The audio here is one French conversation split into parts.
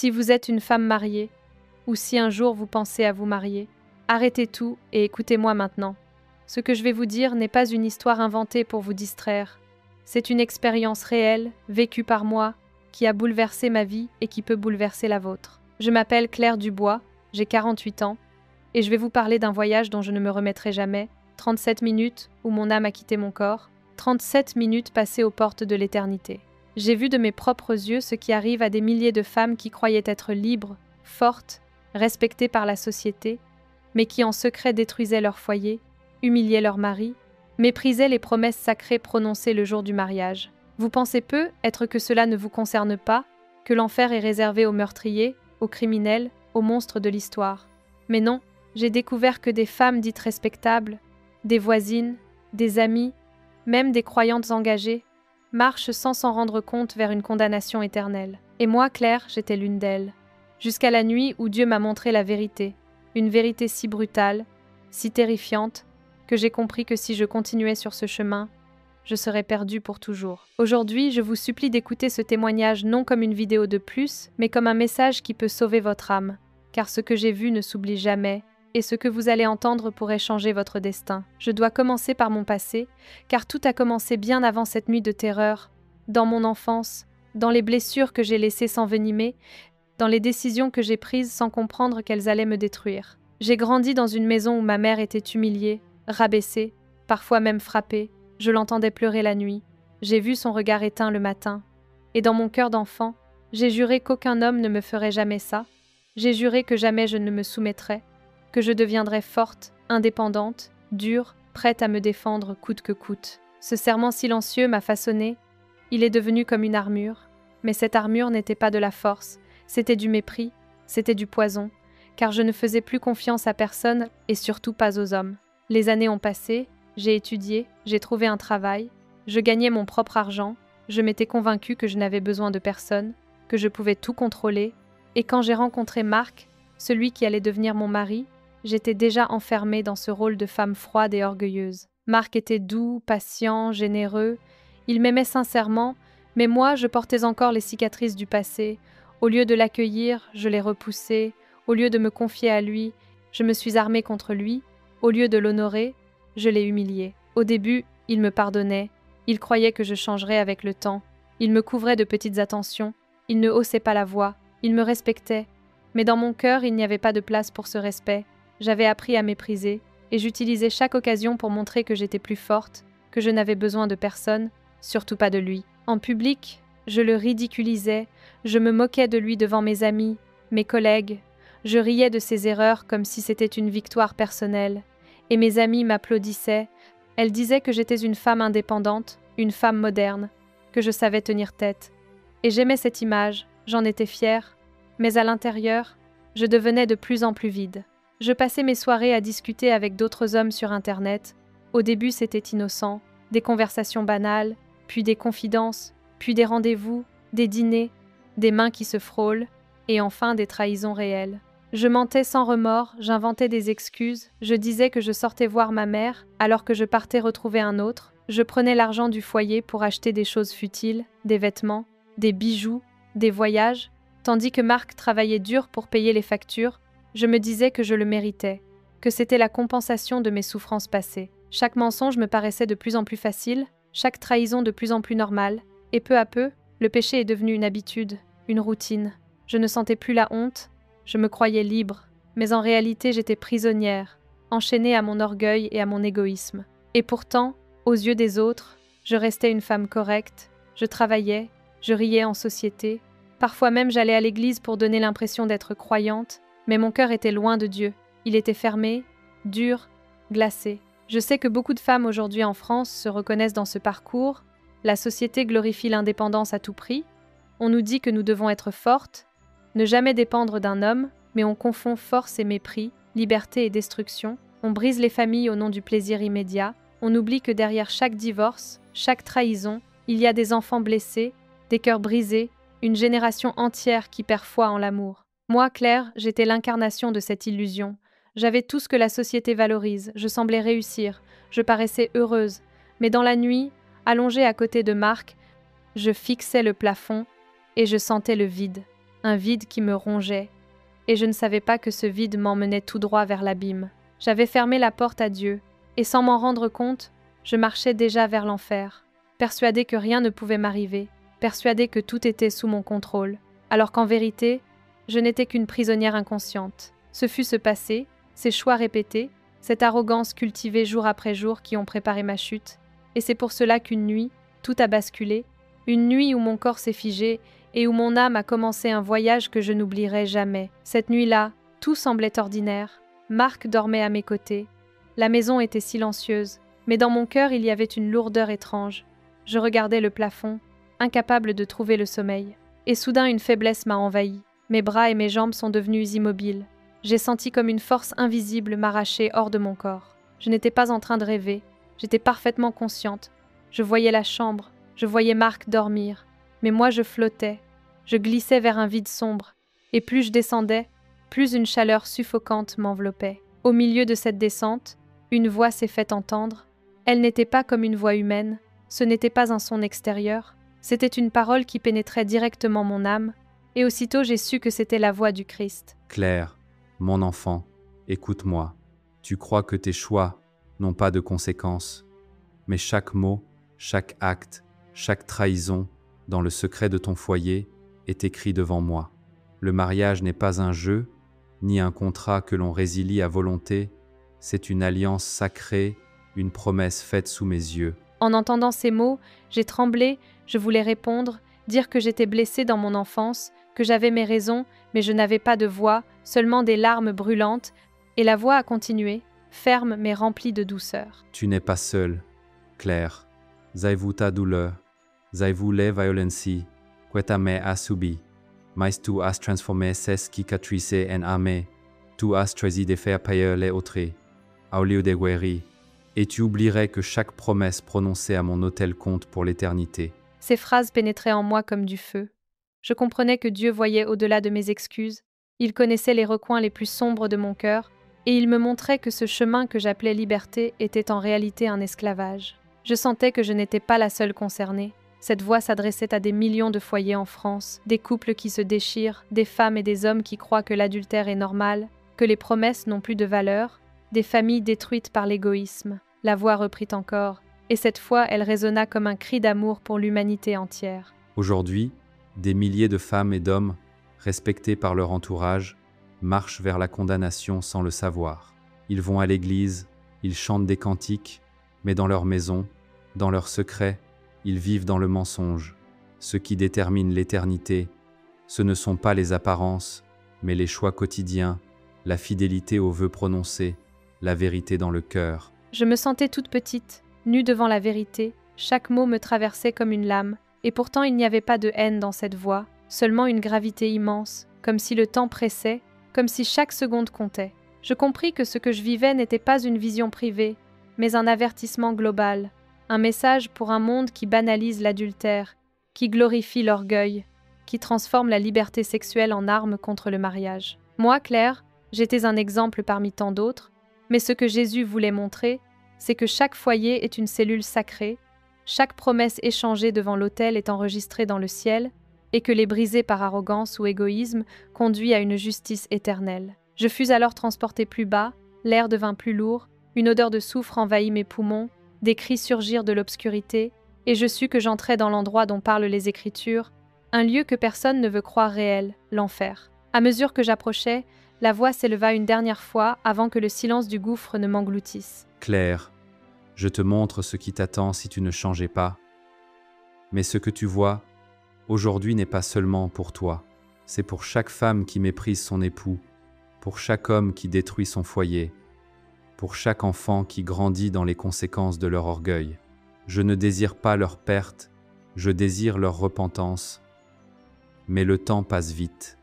Si vous êtes une femme mariée, ou si un jour vous pensez à vous marier, arrêtez tout et écoutez-moi maintenant. Ce que je vais vous dire n'est pas une histoire inventée pour vous distraire. C'est une expérience réelle, vécue par moi, qui a bouleversé ma vie et qui peut bouleverser la vôtre. Je m'appelle Claire Dubois, j'ai 48 ans, et je vais vous parler d'un voyage dont je ne me remettrai jamais, 37 minutes où mon âme a quitté mon corps, 37 minutes passées aux portes de l'éternité. J'ai vu de mes propres yeux ce qui arrive à des milliers de femmes qui croyaient être libres, fortes, respectées par la société, mais qui en secret détruisaient leur foyer, humiliaient leur mari, méprisaient les promesses sacrées prononcées le jour du mariage. Vous pensez peu être que cela ne vous concerne pas, que l'enfer est réservé aux meurtriers, aux criminels, aux monstres de l'histoire. Mais non, j'ai découvert que des femmes dites respectables, des voisines, des amies, même des croyantes engagées, marchent sans s'en rendre compte vers une condamnation éternelle. Et moi, Claire, j'étais l'une d'elles. Jusqu'à la nuit où Dieu m'a montré la vérité, une vérité si brutale, si terrifiante, que j'ai compris que si je continuais sur ce chemin, je serais perdue pour toujours. Aujourd'hui, je vous supplie d'écouter ce témoignage non comme une vidéo de plus, mais comme un message qui peut sauver votre âme, car ce que j'ai vu ne s'oublie jamais, et ce que vous allez entendre pourrait changer votre destin. Je dois commencer par mon passé, car tout a commencé bien avant cette nuit de terreur, dans mon enfance, dans les blessures que j'ai laissées s'envenimer, dans les décisions que j'ai prises sans comprendre qu'elles allaient me détruire. J'ai grandi dans une maison où ma mère était humiliée, rabaissée, parfois même frappée. Je l'entendais pleurer la nuit. J'ai vu son regard éteint le matin. Et dans mon cœur d'enfant, j'ai juré qu'aucun homme ne me ferait jamais ça. J'ai juré que jamais je ne me soumettrais, que je deviendrais forte, indépendante, dure, prête à me défendre coûte que coûte. Ce serment silencieux m'a façonnée. Il est devenu comme une armure. Mais cette armure n'était pas de la force, c'était du mépris, c'était du poison, car je ne faisais plus confiance à personne et surtout pas aux hommes. Les années ont passé, j'ai étudié, j'ai trouvé un travail, je gagnais mon propre argent, je m'étais convaincue que je n'avais besoin de personne, que je pouvais tout contrôler, et quand j'ai rencontré Marc, celui qui allait devenir mon mari, j'étais déjà enfermée dans ce rôle de femme froide et orgueilleuse. Marc était doux, patient, généreux, il m'aimait sincèrement, mais moi je portais encore les cicatrices du passé. Au lieu de l'accueillir, je l'ai repoussé, au lieu de me confier à lui, je me suis armée contre lui, au lieu de l'honorer, je l'ai humilié. Au début, il me pardonnait, il croyait que je changerais avec le temps, il me couvrait de petites attentions, il ne haussait pas la voix, il me respectait, mais dans mon cœur, il n'y avait pas de place pour ce respect. J'avais appris à mépriser, et j'utilisais chaque occasion pour montrer que j'étais plus forte, que je n'avais besoin de personne, surtout pas de lui. En public, je le ridiculisais, je me moquais de lui devant mes amis, mes collègues, je riais de ses erreurs comme si c'était une victoire personnelle, et mes amies m'applaudissaient, elles disaient que j'étais une femme indépendante, une femme moderne, que je savais tenir tête. Et j'aimais cette image, j'en étais fière, mais à l'intérieur, je devenais de plus en plus vide. Je passais mes soirées à discuter avec d'autres hommes sur Internet. Au début, c'était innocent, des conversations banales, puis des confidences, puis des rendez-vous, des dîners, des mains qui se frôlent, et enfin des trahisons réelles. Je mentais sans remords, j'inventais des excuses, je disais que je sortais voir ma mère, alors que je partais retrouver un autre, je prenais l'argent du foyer pour acheter des choses futiles, des vêtements, des bijoux, des voyages, tandis que Marc travaillait dur pour payer les factures, je me disais que je le méritais, que c'était la compensation de mes souffrances passées. Chaque mensonge me paraissait de plus en plus facile, chaque trahison de plus en plus normale, et peu à peu, le péché est devenu une habitude, une routine. Je ne sentais plus la honte, je me croyais libre, mais en réalité j'étais prisonnière, enchaînée à mon orgueil et à mon égoïsme. Et pourtant, aux yeux des autres, je restais une femme correcte, je travaillais, je riais en société, parfois même j'allais à l'église pour donner l'impression d'être croyante, mais mon cœur était loin de Dieu, il était fermé, dur, glacé. Je sais que beaucoup de femmes aujourd'hui en France se reconnaissent dans ce parcours, la société glorifie l'indépendance à tout prix, on nous dit que nous devons être fortes, ne jamais dépendre d'un homme, mais on confond force et mépris, liberté et destruction, on brise les familles au nom du plaisir immédiat, on oublie que derrière chaque divorce, chaque trahison, il y a des enfants blessés, des cœurs brisés, une génération entière qui perd foi en l'amour. Moi, Claire, j'étais l'incarnation de cette illusion. J'avais tout ce que la société valorise, je semblais réussir, je paraissais heureuse, mais dans la nuit, allongée à côté de Marc, je fixais le plafond et je sentais le vide. un vide qui me rongeait, et je ne savais pas que ce vide m'emmenait tout droit vers l'abîme. J'avais fermé la porte à Dieu, et sans m'en rendre compte, je marchais déjà vers l'enfer, persuadée que rien ne pouvait m'arriver, persuadée que tout était sous mon contrôle, alors qu'en vérité, je n'étais qu'une prisonnière inconsciente. Ce fut ce passé, ces choix répétés, cette arrogance cultivée jour après jour qui ont préparé ma chute, et c'est pour cela qu'une nuit, tout a basculé, une nuit où mon corps s'est figé et où mon âme a commencé un voyage que je n'oublierai jamais. Cette nuit-là, tout semblait ordinaire. Marc dormait à mes côtés. La maison était silencieuse, mais dans mon cœur il y avait une lourdeur étrange. Je regardais le plafond, incapable de trouver le sommeil. Et soudain une faiblesse m'a envahi. Mes bras et mes jambes sont devenus immobiles. J'ai senti comme une force invisible m'arracher hors de mon corps. Je n'étais pas en train de rêver. J'étais parfaitement consciente. Je voyais la chambre. Je voyais Marc dormir. Mais moi je flottais. Je glissais vers un vide sombre. Et plus je descendais, plus une chaleur suffocante m'enveloppait. Au milieu de cette descente, une voix s'est fait entendre. Elle n'était pas comme une voix humaine. Ce n'était pas un son extérieur. C'était une parole qui pénétrait directement mon âme. Et aussitôt j'ai su que c'était la voix du Christ. Claire, mon enfant, écoute-moi. Tu crois que tes choix n'ont pas de conséquences, mais chaque mot, chaque acte, chaque trahison, dans le secret de ton foyer, est écrit devant moi. Le mariage n'est pas un jeu, ni un contrat que l'on résilie à volonté, c'est une alliance sacrée, une promesse faite sous mes yeux. En entendant ces mots, j'ai tremblé, je voulais répondre, dire que j'étais blessée dans mon enfance, que j'avais mes raisons, mais je n'avais pas de voix, seulement des larmes brûlantes, et la voix a continué, ferme mais remplie de douceur. Tu n'es pas seule, Claire. Sais-vous ta douleur, sais-vous les violences que ta mère a subies, mais tu as transformé ces cicatrices en armes, tu as choisi de faire payer les autres, au lieu de guérir, et tu oublierais que chaque promesse prononcée à mon autel compte pour l'éternité. Ces phrases pénétraient en moi comme du feu. Je comprenais que Dieu voyait au-delà de mes excuses, il connaissait les recoins les plus sombres de mon cœur, et il me montrait que ce chemin que j'appelais liberté était en réalité un esclavage. Je sentais que je n'étais pas la seule concernée. Cette voix s'adressait à des millions de foyers en France, des couples qui se déchirent, des femmes et des hommes qui croient que l'adultère est normal, que les promesses n'ont plus de valeur, des familles détruites par l'égoïsme. La voix reprit encore, et cette fois elle résonna comme un cri d'amour pour l'humanité entière. Aujourd'hui, des milliers de femmes et d'hommes, respectés par leur entourage, marchent vers la condamnation sans le savoir. Ils vont à l'église, ils chantent des cantiques, mais dans leur maison, dans leur secret, ils vivent dans le mensonge. Ce qui détermine l'éternité, ce ne sont pas les apparences, mais les choix quotidiens, la fidélité aux vœux prononcés, la vérité dans le cœur. Je me sentais toute petite, nue devant la vérité, chaque mot me traversait comme une lame, et pourtant il n'y avait pas de haine dans cette voix, seulement une gravité immense, comme si le temps pressait, comme si chaque seconde comptait. Je compris que ce que je vivais n'était pas une vision privée, mais un avertissement global, un message pour un monde qui banalise l'adultère, qui glorifie l'orgueil, qui transforme la liberté sexuelle en arme contre le mariage. Moi, Claire, j'étais un exemple parmi tant d'autres, mais ce que Jésus voulait montrer, c'est que chaque foyer est une cellule sacrée, chaque promesse échangée devant l'autel est enregistrée dans le ciel, et que les briser par arrogance ou égoïsme conduit à une justice éternelle. Je fus alors transportée plus bas, l'air devint plus lourd, une odeur de soufre envahit mes poumons, des cris surgirent de l'obscurité, et je sus que j'entrais dans l'endroit dont parlent les Écritures, un lieu que personne ne veut croire réel, l'enfer. À mesure que j'approchais, la voix s'éleva une dernière fois avant que le silence du gouffre ne m'engloutisse. Claire, je te montre ce qui t'attend si tu ne changeais pas. Mais ce que tu vois, aujourd'hui n'est pas seulement pour toi. C'est pour chaque femme qui méprise son époux, pour chaque homme qui détruit son foyer, pour chaque enfant qui grandit dans les conséquences de leur orgueil. Je ne désire pas leur perte, je désire leur repentance. Mais le temps passe vite,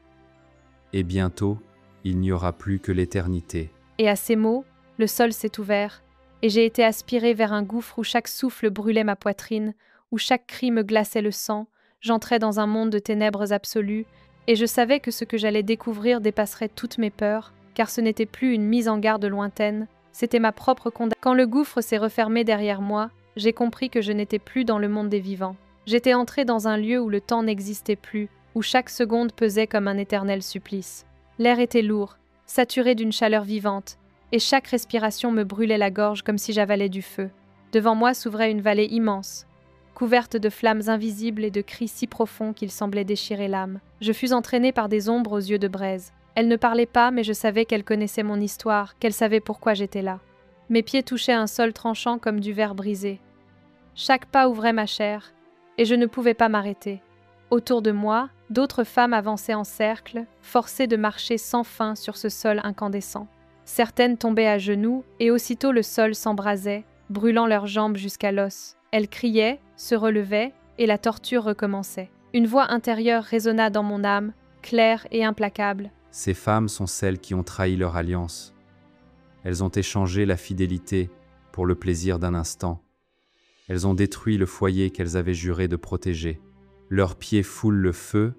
et bientôt, il n'y aura plus que l'éternité. Et à ces mots, le sol s'est ouvert, et j'ai été aspirée vers un gouffre où chaque souffle brûlait ma poitrine, où chaque cri me glaçait le sang. J'entrais dans un monde de ténèbres absolues, et je savais que ce que j'allais découvrir dépasserait toutes mes peurs, car ce n'était plus une mise en garde lointaine, c'était ma propre condamnation. Quand le gouffre s'est refermé derrière moi, j'ai compris que je n'étais plus dans le monde des vivants. J'étais entrée dans un lieu où le temps n'existait plus, où chaque seconde pesait comme un éternel supplice. L'air était lourd, saturé d'une chaleur vivante, et chaque respiration me brûlait la gorge comme si j'avalais du feu. Devant moi s'ouvrait une vallée immense, couverte de flammes invisibles et de cris si profonds qu'ils semblaient déchirer l'âme. Je fus entraînée par des ombres aux yeux de braise. Elles ne parlaient pas, mais je savais qu'elles connaissaient mon histoire, qu'elles savaient pourquoi j'étais là. Mes pieds touchaient un sol tranchant comme du verre brisé. Chaque pas ouvrait ma chair, et je ne pouvais pas m'arrêter. Autour de moi, d'autres femmes avançaient en cercle, forcées de marcher sans fin sur ce sol incandescent. Certaines tombaient à genoux, et aussitôt le sol s'embrasait, brûlant leurs jambes jusqu'à l'os. Elles criaient, se relevaient, et la torture recommençait. Une voix intérieure résonna dans mon âme, claire et implacable. Ces femmes sont celles qui ont trahi leur alliance. Elles ont échangé la fidélité pour le plaisir d'un instant. Elles ont détruit le foyer qu'elles avaient juré de protéger. Leurs pieds foulent le feu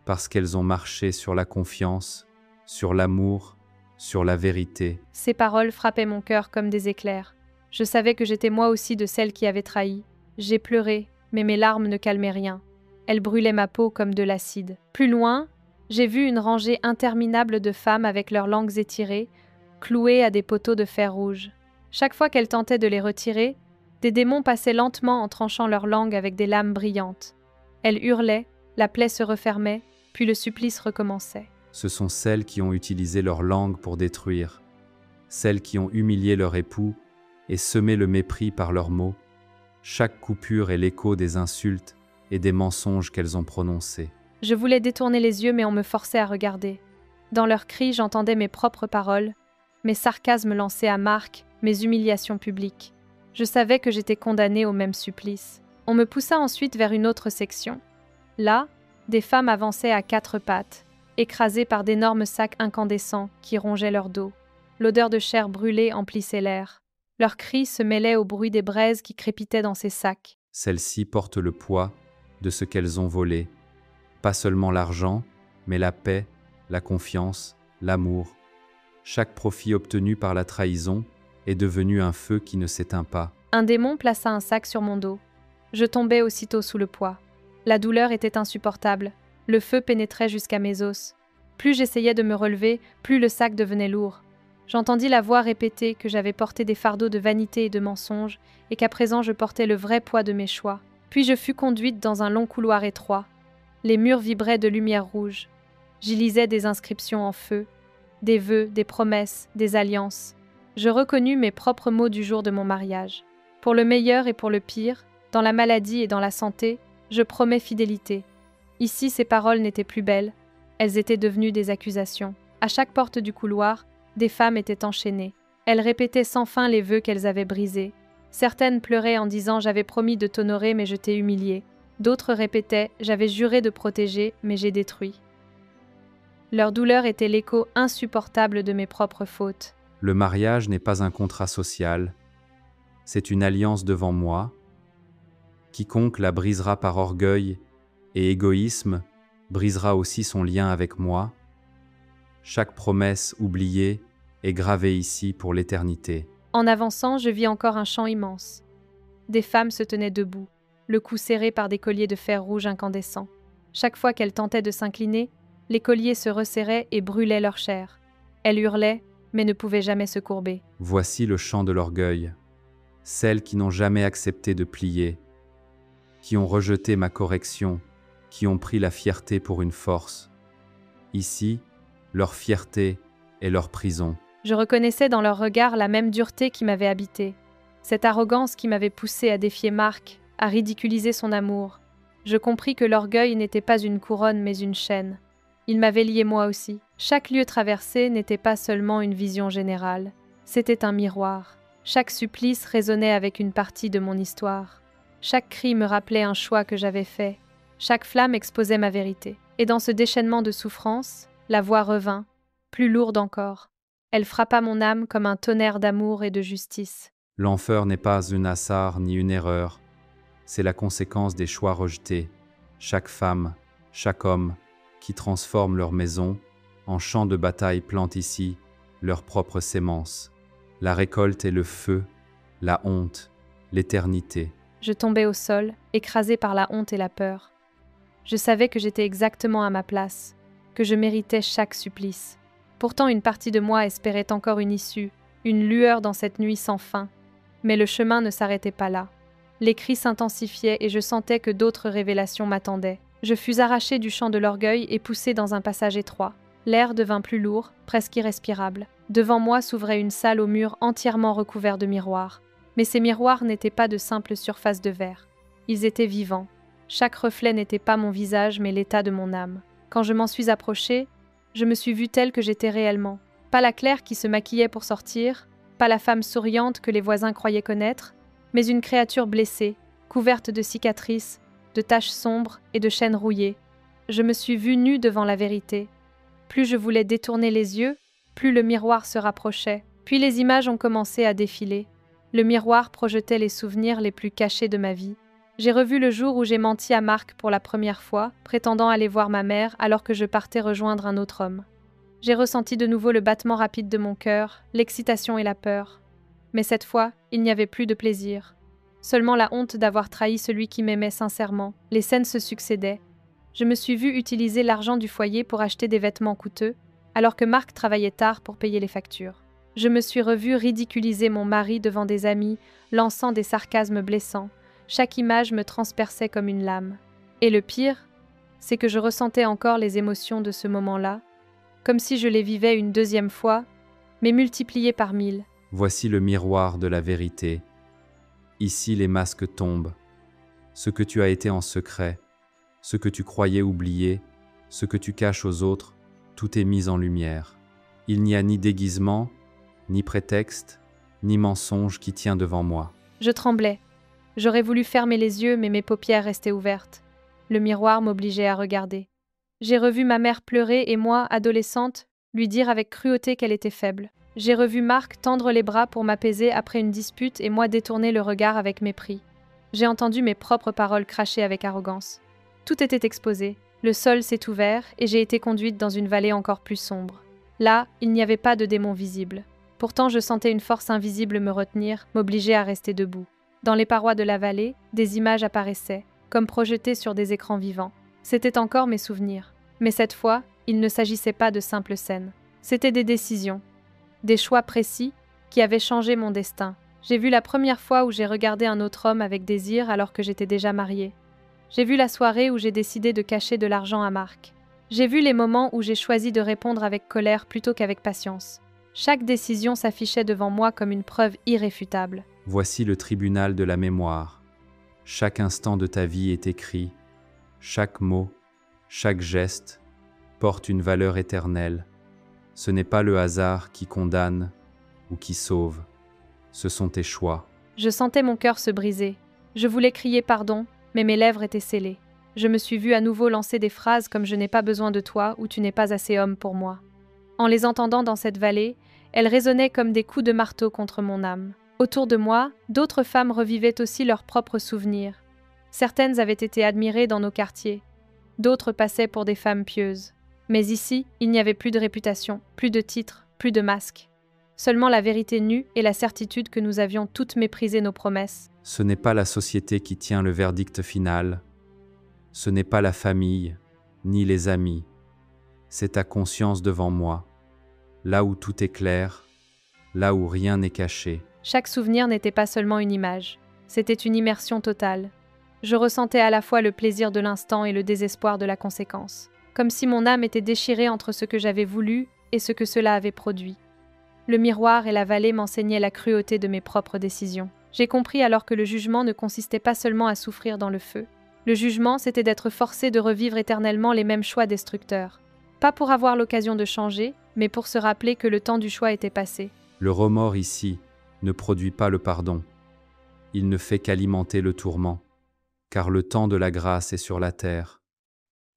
parce qu'elles ont marché sur la confiance, sur l'amour, sur la vérité. Ces paroles frappaient mon cœur comme des éclairs. Je savais que j'étais moi aussi de celles qui avaient trahi. J'ai pleuré, mais mes larmes ne calmaient rien. Elles brûlaient ma peau comme de l'acide. Plus loin, j'ai vu une rangée interminable de femmes avec leurs langues étirées, clouées à des poteaux de fer rouge. Chaque fois qu'elles tentaient de les retirer, des démons passaient lentement en tranchant leurs langues avec des lames brillantes. Elles hurlaient, la plaie se refermait, puis le supplice recommençait. Ce sont celles qui ont utilisé leur langue pour détruire, celles qui ont humilié leur époux et semé le mépris par leurs mots. Chaque coupure est l'écho des insultes et des mensonges qu'elles ont prononcés. Je voulais détourner les yeux, mais on me forçait à regarder. Dans leurs cris, j'entendais mes propres paroles, mes sarcasmes lancés à marque, mes humiliations publiques. Je savais que j'étais condamnée au même supplice. On me poussa ensuite vers une autre section. Là, des femmes avançaient à quatre pattes, écrasées par d'énormes sacs incandescents qui rongeaient leur dos. L'odeur de chair brûlée emplissait l'air. Leurs cris se mêlaient au bruit des braises qui crépitaient dans ces sacs. Celles-ci portent le poids de ce qu'elles ont volé. Pas seulement l'argent, mais la paix, la confiance, l'amour. Chaque profit obtenu par la trahison est devenu un feu qui ne s'éteint pas. Un démon plaça un sac sur mon dos. Je tombais aussitôt sous le poids. La douleur était insupportable. Le feu pénétrait jusqu'à mes os. Plus j'essayais de me relever, plus le sac devenait lourd. J'entendis la voix répéter que j'avais porté des fardeaux de vanité et de mensonges, et qu'à présent je portais le vrai poids de mes choix. Puis je fus conduite dans un long couloir étroit. Les murs vibraient de lumière rouge. J'y lisais des inscriptions en feu, des vœux, des promesses, des alliances. Je reconnus mes propres mots du jour de mon mariage. Pour le meilleur et pour le pire, dans la maladie et dans la santé, je promets fidélité. Ici, ces paroles n'étaient plus belles, elles étaient devenues des accusations. À chaque porte du couloir, des femmes étaient enchaînées. Elles répétaient sans fin les vœux qu'elles avaient brisés. Certaines pleuraient en disant « J'avais promis de t'honorer, mais je t'ai humilié ». D'autres répétaient « J'avais juré de protéger, mais j'ai détruit ». Leur douleur était l'écho insupportable de mes propres fautes. Le mariage n'est pas un contrat social, c'est une alliance devant moi. Quiconque la brisera par orgueil et égoïsme brisera aussi son lien avec moi. Chaque promesse oubliée est gravée ici pour l'éternité. En avançant, je vis encore un champ immense. Des femmes se tenaient debout, le cou serré par des colliers de fer rouge incandescents. Chaque fois qu'elles tentaient de s'incliner, les colliers se resserraient et brûlaient leur chair. Elles hurlaient, mais ne pouvaient jamais se courber. Voici le chant de l'orgueil, celles qui n'ont jamais accepté de plier, qui ont rejeté ma correction, qui ont pris la fierté pour une force. Ici, leur fierté est leur prison. Je reconnaissais dans leur regard la même dureté qui m'avait habité, cette arrogance qui m'avait poussé à défier Marc, à ridiculiser son amour. Je compris que l'orgueil n'était pas une couronne mais une chaîne. Il m'avait lié moi aussi. Chaque lieu traversé n'était pas seulement une vision générale, c'était un miroir. Chaque supplice résonnait avec une partie de mon histoire. Chaque cri me rappelait un choix que j'avais fait. Chaque flamme exposait ma vérité. Et dans ce déchaînement de souffrance, la voix revint, plus lourde encore. Elle frappa mon âme comme un tonnerre d'amour et de justice. L'enfer n'est pas un hasard ni une erreur, c'est la conséquence des choix rejetés. Chaque femme, chaque homme, qui transforment leur maison en champ de bataille plante ici leur propre sémence. La récolte est le feu, la honte, l'éternité. Je tombai au sol, écrasée par la honte et la peur. Je savais que j'étais exactement à ma place, que je méritais chaque supplice. Pourtant, une partie de moi espérait encore une issue, une lueur dans cette nuit sans fin. Mais le chemin ne s'arrêtait pas là. Les cris s'intensifiaient et je sentais que d'autres révélations m'attendaient. Je fus arrachée du champ de l'orgueil et poussée dans un passage étroit. L'air devint plus lourd, presque irrespirable. Devant moi s'ouvrait une salle aux murs entièrement recouverts de miroirs. Mais ces miroirs n'étaient pas de simples surfaces de verre. Ils étaient vivants. Chaque reflet n'était pas mon visage, mais l'état de mon âme. Quand je m'en suis approchée, je me suis vue telle que j'étais réellement. Pas la Claire qui se maquillait pour sortir, pas la femme souriante que les voisins croyaient connaître, mais une créature blessée, couverte de cicatrices, de taches sombres et de chaînes rouillées. Je me suis vue nue devant la vérité. Plus je voulais détourner les yeux, plus le miroir se rapprochait. Puis les images ont commencé à défiler. Le miroir projetait les souvenirs les plus cachés de ma vie. J'ai revu le jour où j'ai menti à Marc pour la première fois, prétendant aller voir ma mère alors que je partais rejoindre un autre homme. J'ai ressenti de nouveau le battement rapide de mon cœur, l'excitation et la peur. Mais cette fois, il n'y avait plus de plaisir. Seulement la honte d'avoir trahi celui qui m'aimait sincèrement. Les scènes se succédaient. Je me suis vue utiliser l'argent du foyer pour acheter des vêtements coûteux, alors que Marc travaillait tard pour payer les factures. Je me suis revue ridiculiser mon mari devant des amis, lançant des sarcasmes blessants. Chaque image me transperçait comme une lame. Et le pire, c'est que je ressentais encore les émotions de ce moment-là, comme si je les vivais une deuxième fois, mais multipliées par 1000. Voici le miroir de la vérité. Ici les masques tombent. Ce que tu as été en secret, ce que tu croyais oublier, ce que tu caches aux autres, tout est mis en lumière. Il n'y a ni déguisement, ni prétexte, ni mensonge qui tient devant moi. Je tremblais. J'aurais voulu fermer les yeux, mais mes paupières restaient ouvertes. Le miroir m'obligeait à regarder. J'ai revu ma mère pleurer et moi, adolescente, lui dire avec cruauté qu'elle était faible. J'ai revu Marc tendre les bras pour m'apaiser après une dispute et moi détourner le regard avec mépris. J'ai entendu mes propres paroles cracher avec arrogance. Tout était exposé. Le sol s'est ouvert et j'ai été conduite dans une vallée encore plus sombre. Là, il n'y avait pas de démon visible. Pourtant, je sentais une force invisible me retenir, m'obliger à rester debout. Dans les parois de la vallée, des images apparaissaient, comme projetées sur des écrans vivants. C'étaient encore mes souvenirs. Mais cette fois, il ne s'agissait pas de simples scènes. C'étaient des décisions, des choix précis qui avaient changé mon destin. J'ai vu la première fois où j'ai regardé un autre homme avec désir alors que j'étais déjà mariée. J'ai vu la soirée où j'ai décidé de cacher de l'argent à Marc. J'ai vu les moments où j'ai choisi de répondre avec colère plutôt qu'avec patience. Chaque décision s'affichait devant moi comme une preuve irréfutable. Voici le tribunal de la mémoire. Chaque instant de ta vie est écrit. Chaque mot, chaque geste porte une valeur éternelle. Ce n'est pas le hasard qui condamne ou qui sauve. Ce sont tes choix. Je sentais mon cœur se briser. Je voulais crier pardon, mais mes lèvres étaient scellées. Je me suis vue à nouveau lancer des phrases comme « je n'ai pas besoin de toi » ou « tu n'es pas assez homme pour moi ». En les entendant dans cette vallée, elles résonnaient comme des coups de marteau contre mon âme. Autour de moi, d'autres femmes revivaient aussi leurs propres souvenirs. Certaines avaient été admirées dans nos quartiers. D'autres passaient pour des femmes pieuses. Mais ici, il n'y avait plus de réputation, plus de titres, plus de masques. Seulement la vérité nue et la certitude que nous avions toutes méprisé nos promesses. Ce n'est pas la société qui tient le verdict final. Ce n'est pas la famille, ni les amis. C'est ta conscience devant moi, là où tout est clair, là où rien n'est caché. Chaque souvenir n'était pas seulement une image, c'était une immersion totale. Je ressentais à la fois le plaisir de l'instant et le désespoir de la conséquence, comme si mon âme était déchirée entre ce que j'avais voulu et ce que cela avait produit. Le miroir et la vallée m'enseignaient la cruauté de mes propres décisions. J'ai compris alors que le jugement ne consistait pas seulement à souffrir dans le feu. Le jugement, c'était d'être forcé de revivre éternellement les mêmes choix destructeurs. Pas pour avoir l'occasion de changer, mais pour se rappeler que le temps du choix était passé. Le remords ici ne produit pas le pardon. Il ne fait qu'alimenter le tourment, car le temps de la grâce est sur la terre.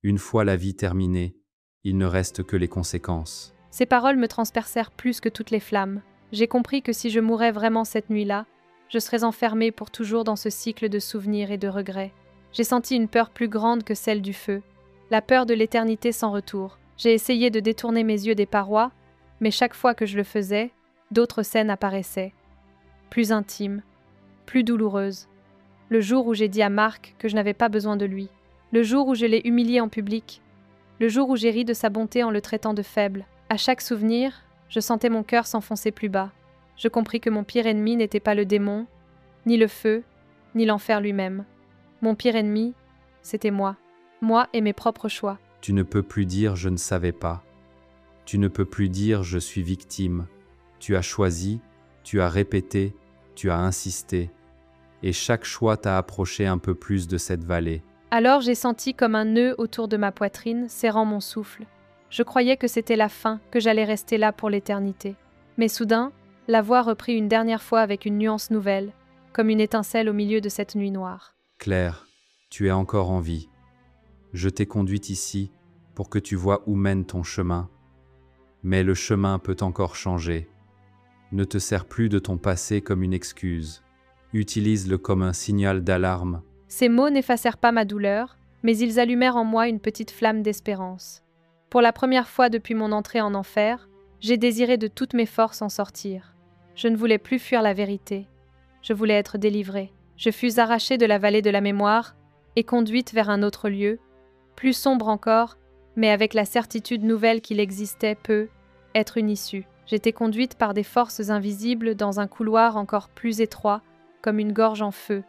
Une fois la vie terminée, il ne reste que les conséquences. Ces paroles me transpercèrent plus que toutes les flammes. J'ai compris que si je mourais vraiment cette nuit-là, je serais enfermée pour toujours dans ce cycle de souvenirs et de regrets. J'ai senti une peur plus grande que celle du feu, la peur de l'éternité sans retour. J'ai essayé de détourner mes yeux des parois, mais chaque fois que je le faisais, d'autres scènes apparaissaient, plus intimes, plus douloureuses. Le jour où j'ai dit à Marc que je n'avais pas besoin de lui, le jour où je l'ai humilié en public, le jour où j'ai ri de sa bonté en le traitant de faible. À chaque souvenir, je sentais mon cœur s'enfoncer plus bas. Je compris que mon pire ennemi n'était pas le démon, ni le feu, ni l'enfer lui-même. Mon pire ennemi, c'était moi et mes propres choix. Tu ne peux plus dire « je ne savais pas ». Tu ne peux plus dire « je suis victime ». Tu as choisi, tu as répété, tu as insisté. Et chaque choix t'a approché un peu plus de cette vallée. Alors j'ai senti comme un nœud autour de ma poitrine, serrant mon souffle. Je croyais que c'était la fin, que j'allais rester là pour l'éternité. Mais soudain, la voix reprit une dernière fois avec une nuance nouvelle, comme une étincelle au milieu de cette nuit noire. Claire, tu es encore en vie. Je t'ai conduite ici pour que tu vois où mène ton chemin. Mais le chemin peut encore changer. Ne te sers plus de ton passé comme une excuse. Utilise-le comme un signal d'alarme. Ces mots n'effacèrent pas ma douleur, mais ils allumèrent en moi une petite flamme d'espérance. Pour la première fois depuis mon entrée en enfer, j'ai désiré de toutes mes forces en sortir. Je ne voulais plus fuir la vérité. Je voulais être délivrée. Je fus arrachée de la vallée de la mémoire et conduite vers un autre lieu, plus sombre encore, mais avec la certitude nouvelle qu'il existait peut être une issue. J'étais conduite par des forces invisibles dans un couloir encore plus étroit, comme une gorge en feu.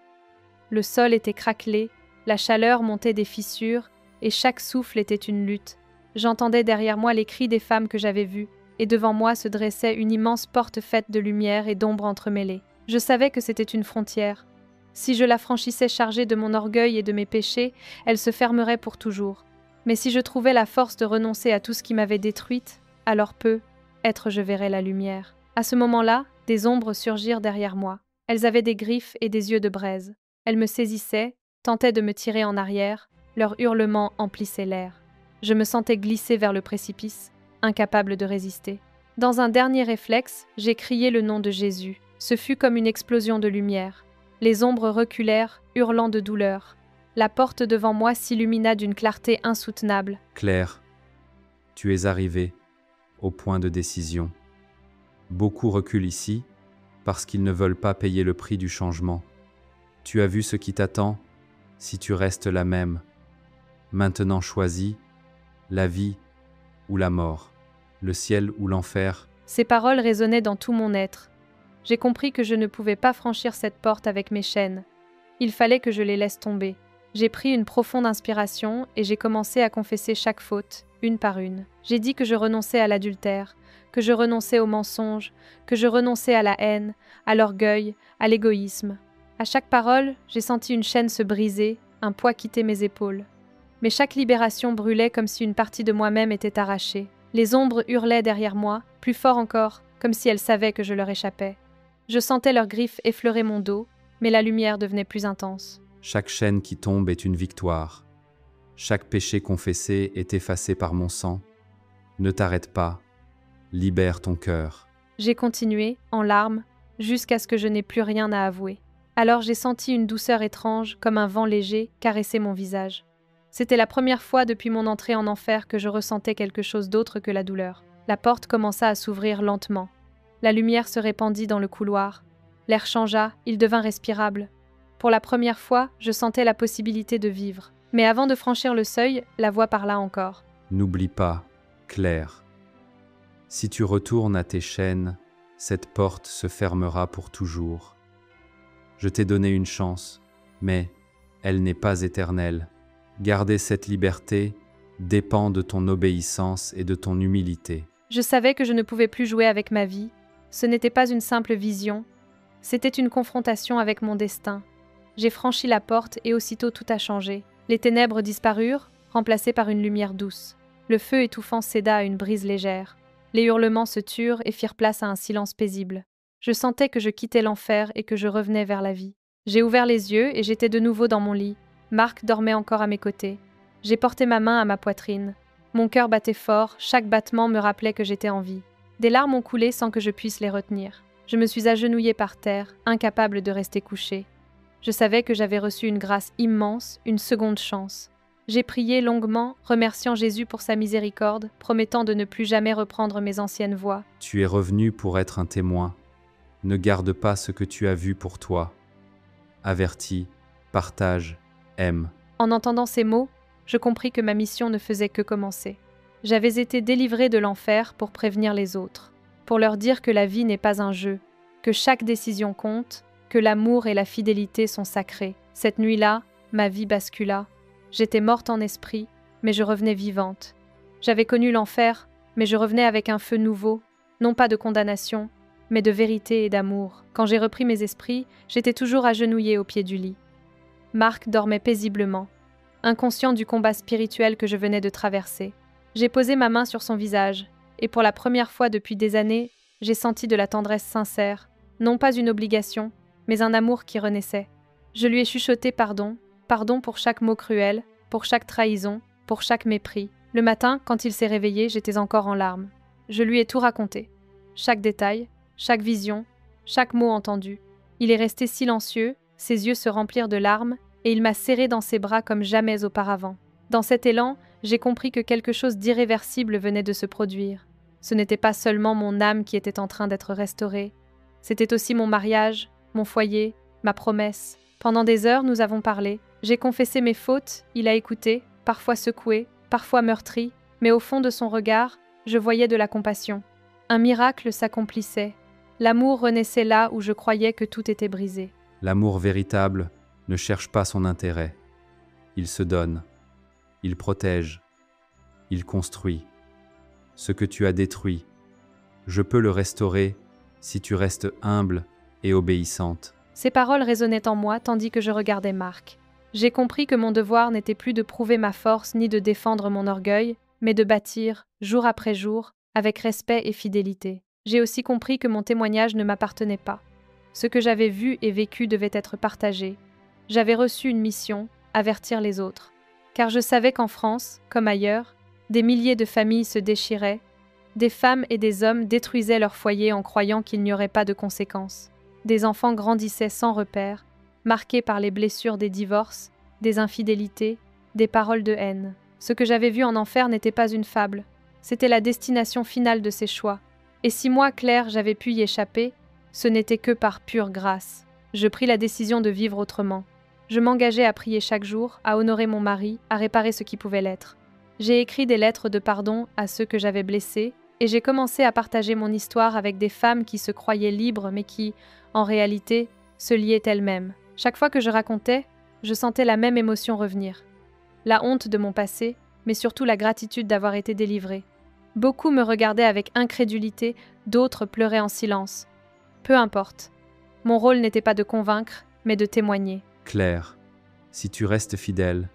Le sol était craquelé, la chaleur montait des fissures, et chaque souffle était une lutte. J'entendais derrière moi les cris des femmes que j'avais vues, et devant moi se dressait une immense porte faite de lumière et d'ombre entremêlées. Je savais que c'était une frontière. Si je la franchissais chargée de mon orgueil et de mes péchés, elle se fermerait pour toujours. Mais si je trouvais la force de renoncer à tout ce qui m'avait détruite, alors peut-être je verrais la lumière. À ce moment-là, des ombres surgirent derrière moi. Elles avaient des griffes et des yeux de braise. Elles me saisissaient, tentaient de me tirer en arrière, leurs hurlements emplissaient l'air. Je me sentais glisser vers le précipice, incapable de résister. Dans un dernier réflexe, j'ai crié le nom de Jésus. Ce fut comme une explosion de lumière. Les ombres reculèrent, hurlant de douleur. La porte devant moi s'illumina d'une clarté insoutenable. Claire, tu es arrivée au point de décision. Beaucoup reculent ici parce qu'ils ne veulent pas payer le prix du changement. Tu as vu ce qui t'attend si tu restes la même. Maintenant choisis la vie ou la mort, le ciel ou l'enfer. Ces paroles résonnaient dans tout mon être. J'ai compris que je ne pouvais pas franchir cette porte avec mes chaînes. Il fallait que je les laisse tomber. J'ai pris une profonde inspiration et j'ai commencé à confesser chaque faute, une par une. J'ai dit que je renonçais à l'adultère, que je renonçais au mensonge, que je renonçais à la haine, à l'orgueil, à l'égoïsme. À chaque parole, j'ai senti une chaîne se briser, un poids quitter mes épaules. Mais chaque libération brûlait comme si une partie de moi-même était arrachée. Les ombres hurlaient derrière moi, plus fort encore, comme si elles savaient que je leur échappais. Je sentais leurs griffes effleurer mon dos, mais la lumière devenait plus intense. Chaque chaîne qui tombe est une victoire. Chaque péché confessé est effacé par mon sang. Ne t'arrête pas. Libère ton cœur. J'ai continué, en larmes, jusqu'à ce que je n'ai plus rien à avouer. Alors j'ai senti une douceur étrange, comme un vent léger, caresser mon visage. C'était la première fois depuis mon entrée en enfer que je ressentais quelque chose d'autre que la douleur. La porte commença à s'ouvrir lentement. La lumière se répandit dans le couloir. L'air changea, il devint respirable. Pour la première fois, je sentais la possibilité de vivre. Mais avant de franchir le seuil, la voix parla encore. N'oublie pas, Claire. Si tu retournes à tes chaînes, cette porte se fermera pour toujours. Je t'ai donné une chance, mais elle n'est pas éternelle. Garder cette liberté dépend de ton obéissance et de ton humilité. Je savais que je ne pouvais plus jouer avec ma vie. Ce n'était pas une simple vision, c'était une confrontation avec mon destin. J'ai franchi la porte et aussitôt tout a changé. Les ténèbres disparurent, remplacées par une lumière douce. Le feu étouffant céda à une brise légère. Les hurlements se turent et firent place à un silence paisible. Je sentais que je quittais l'enfer et que je revenais vers la vie. J'ai ouvert les yeux et j'étais de nouveau dans mon lit. Marc dormait encore à mes côtés. J'ai porté ma main à ma poitrine. Mon cœur battait fort, chaque battement me rappelait que j'étais en vie. Des larmes ont coulé sans que je puisse les retenir. Je me suis agenouillée par terre, incapable de rester couchée. Je savais que j'avais reçu une grâce immense, une seconde chance. J'ai prié longuement, remerciant Jésus pour sa miséricorde, promettant de ne plus jamais reprendre mes anciennes voies. Tu es revenu pour être un témoin. Ne garde pas ce que tu as vu pour toi. Avertis, partage, aime. En entendant ces mots, je compris que ma mission ne faisait que commencer. J'avais été délivrée de l'enfer pour prévenir les autres, pour leur dire que la vie n'est pas un jeu, que chaque décision compte, que l'amour et la fidélité sont sacrés. Cette nuit-là, ma vie bascula. J'étais morte en esprit, mais je revenais vivante. J'avais connu l'enfer, mais je revenais avec un feu nouveau, non pas de condamnation, mais de vérité et d'amour. Quand j'ai repris mes esprits, j'étais toujours agenouillée au pied du lit. Marc dormait paisiblement, inconscient du combat spirituel que je venais de traverser. J'ai posé ma main sur son visage, et pour la première fois depuis des années, j'ai senti de la tendresse sincère, non pas une obligation, mais un amour qui renaissait. Je lui ai chuchoté pardon, pardon pour chaque mot cruel, pour chaque trahison, pour chaque mépris. Le matin, quand il s'est réveillé, j'étais encore en larmes. Je lui ai tout raconté. Chaque détail, chaque vision, chaque mot entendu. Il est resté silencieux, ses yeux se remplirent de larmes, et il m'a serré dans ses bras comme jamais auparavant. Dans cet élan, j'ai compris que quelque chose d'irréversible venait de se produire. Ce n'était pas seulement mon âme qui était en train d'être restaurée, c'était aussi mon mariage, mon foyer, ma promesse. Pendant des heures, nous avons parlé. J'ai confessé mes fautes, il a écouté, parfois secoué, parfois meurtri, mais au fond de son regard, je voyais de la compassion. Un miracle s'accomplissait. L'amour renaissait là où je croyais que tout était brisé. L'amour véritable ne cherche pas son intérêt. Il se donne, il protège, il construit. Ce que tu as détruit, je peux le restaurer si tu restes humble et obéissante. Ces paroles résonnaient en moi tandis que je regardais Marc. J'ai compris que mon devoir n'était plus de prouver ma force ni de défendre mon orgueil, mais de bâtir, jour après jour, avec respect et fidélité. J'ai aussi compris que mon témoignage ne m'appartenait pas. Ce que j'avais vu et vécu devait être partagé. J'avais reçu une mission, avertir les autres. Car je savais qu'en France, comme ailleurs, des milliers de familles se déchiraient, des femmes et des hommes détruisaient leur foyer en croyant qu'il n'y aurait pas de conséquences. Des enfants grandissaient sans repère, marqués par les blessures des divorces, des infidélités, des paroles de haine. Ce que j'avais vu en enfer n'était pas une fable, c'était la destination finale de ces choix. Et si moi, Claire, j'avais pu y échapper, ce n'était que par pure grâce. Je pris la décision de vivre autrement. Je m'engageais à prier chaque jour, à honorer mon mari, à réparer ce qui pouvait l'être. J'ai écrit des lettres de pardon à ceux que j'avais blessés, et j'ai commencé à partager mon histoire avec des femmes qui se croyaient libres mais qui, en réalité, se liaient elles-mêmes. Chaque fois que je racontais, je sentais la même émotion revenir. La honte de mon passé, mais surtout la gratitude d'avoir été délivrée. Beaucoup me regardaient avec incrédulité, d'autres pleuraient en silence. Peu importe. Mon rôle n'était pas de convaincre, mais de témoigner. Claire, si tu restes fidèle,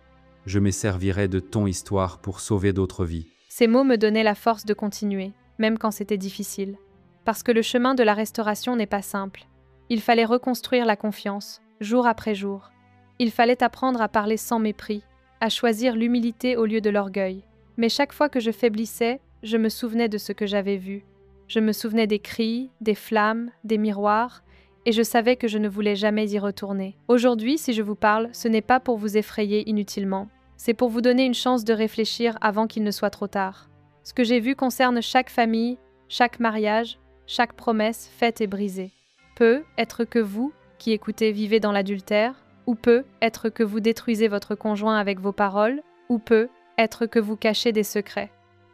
je me servirai de ton histoire pour sauver d'autres vies. Ces mots me donnaient la force de continuer, même quand c'était difficile. Parce que le chemin de la restauration n'est pas simple. Il fallait reconstruire la confiance, jour après jour. Il fallait apprendre à parler sans mépris, à choisir l'humilité au lieu de l'orgueil. Mais chaque fois que je faiblissais, je me souvenais de ce que j'avais vu. Je me souvenais des cris, des flammes, des miroirs, et je savais que je ne voulais jamais y retourner. Aujourd'hui, si je vous parle, ce n'est pas pour vous effrayer inutilement. C'est pour vous donner une chance de réfléchir avant qu'il ne soit trop tard. Ce que j'ai vu concerne chaque famille, chaque mariage, chaque promesse faite et brisée. Peut être que vous, qui écoutez, vivez dans l'adultère, ou peut être que vous détruisez votre conjoint avec vos paroles, ou peut être que vous cachez des secrets.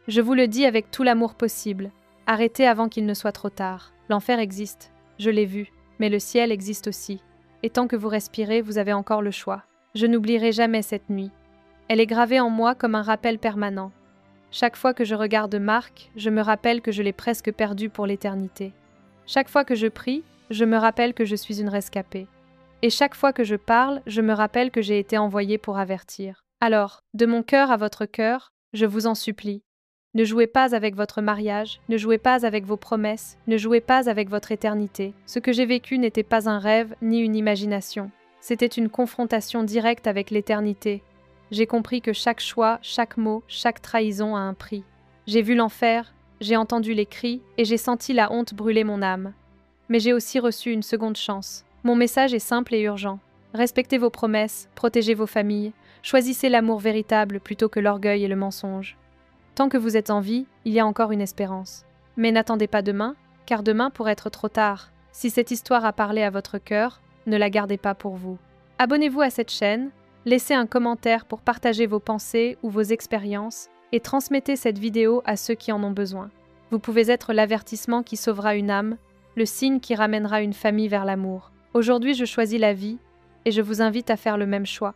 Je vous le dis avec tout l'amour possible. Arrêtez avant qu'il ne soit trop tard. L'enfer existe, je l'ai vu, mais le ciel existe aussi. Et tant que vous respirez, vous avez encore le choix. Je n'oublierai jamais cette nuit. Elle est gravée en moi comme un rappel permanent. Chaque fois que je regarde Marc, je me rappelle que je l'ai presque perdu pour l'éternité. Chaque fois que je prie, je me rappelle que je suis une rescapée. Et chaque fois que je parle, je me rappelle que j'ai été envoyée pour avertir. Alors, de mon cœur à votre cœur, je vous en supplie. Ne jouez pas avec votre mariage, ne jouez pas avec vos promesses, ne jouez pas avec votre éternité. Ce que j'ai vécu n'était pas un rêve ni une imagination. C'était une confrontation directe avec l'éternité. J'ai compris que chaque choix, chaque mot, chaque trahison a un prix. J'ai vu l'enfer, j'ai entendu les cris et j'ai senti la honte brûler mon âme. Mais j'ai aussi reçu une seconde chance. Mon message est simple et urgent. Respectez vos promesses, protégez vos familles, choisissez l'amour véritable plutôt que l'orgueil et le mensonge. Tant que vous êtes en vie, il y a encore une espérance. Mais n'attendez pas demain, car demain pourrait être trop tard. Si cette histoire a parlé à votre cœur, ne la gardez pas pour vous. Abonnez-vous à cette chaîne, Laissez un commentaire pour partager vos pensées ou vos expériences et transmettez cette vidéo à ceux qui en ont besoin. Vous pouvez être l'avertissement qui sauvera une âme, le signe qui ramènera une famille vers l'amour. Aujourd'hui, je choisis la vie et je vous invite à faire le même choix.